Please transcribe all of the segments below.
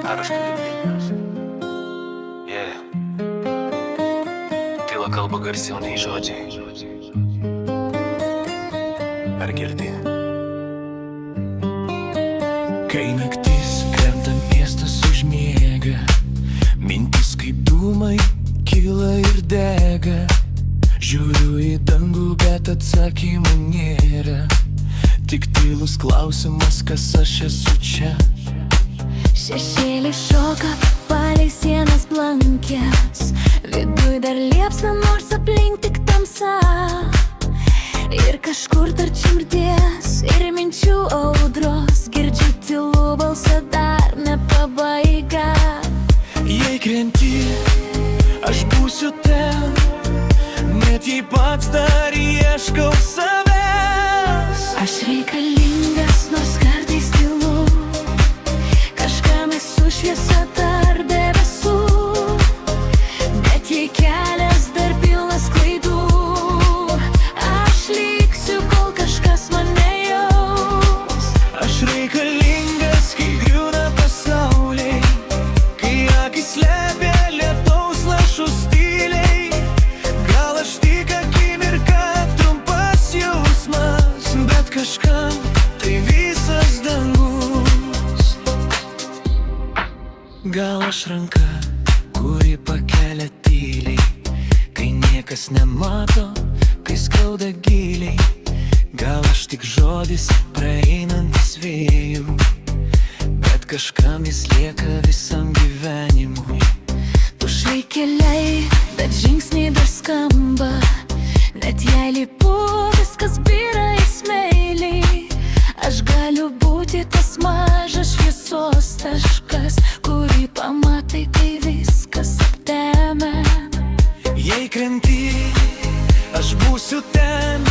Ar aš turiu vilnius? Tyla kalba garsiau nei žodžiai. Ar girdi? Kai naktis krenta, miestas užmiega, mintis kaip dūmai kyla ir dega. Žiūriu į dangų, bet atsakymų nėra. Tik tylus klausimas, kas aš esu čia. Šešėliai šoka palei sienas blankės, viduj dar liepsna, nors aplink tik tamsa. Ir kažkur tarp širdties ir minčių audros girdžiu tylų balsą, dar ne pabaiga. Jei krenti, aš būsiu ten, net jei pats dar ieškau savęs. Aš reikalingas, nors kartais tylu, kažkam esu šviesa tarp debesų. Bet jei kelias dar pilnas klaidų, aš liksiu, kol kažkas mane jaus. Aš reikalingas, kai griūna pasauliai, kai akis slepia lietaus lašus tyliai. Gal aš tik akimirką, trumpas jausmas, bet kažkam tai visas dangus. Gal aš ranka, kuri pakelia tyliai, kai niekas nemato, kai skauda giliai. Gal aš tik žodis praeinantis vėjų, bet kažkam jis lieka visam gyvenimui. Tušai keliai, bet žingsniai dar skamba, net jei lipu, viskas byra į smėlį. Aš galiu būti tas mažas šviesos taškas, kurį pamatai, kai viskas aptemia. Jei krenti, aš būsiu ten,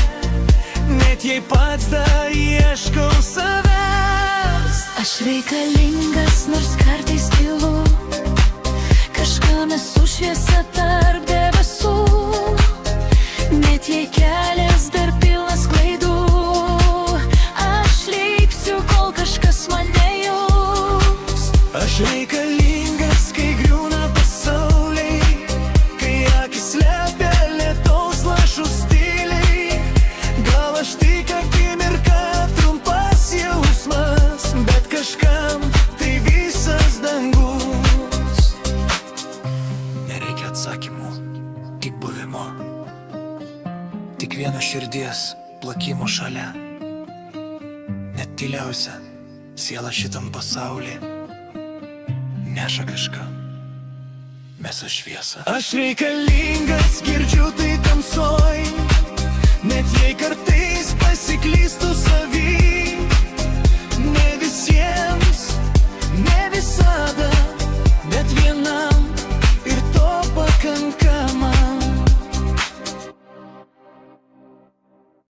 net jei pats dar ieškau savęs. Aš reikalingas, nors kartais tylu, kažkam esu šviesa tarp debesų. Net jei kelias dar pilnas klaidų, aš liksiu, kol kažkas mane jaus. Aš reikalingas, kai griūna pasauliai, kai akis slepia lietaus lašus tyliai. Gal aš tik akimirką, trumpas jausmas, bet kažkam tai visas dangus. Nereikia atsakymų, tik buvimo, tik vieno širdies plakimo šalia. Net tyliausia siela šitam pasauly neša kažką, mesa šviesą. Aš reikalingas, girdžiu tai tamsoj, net jei kartais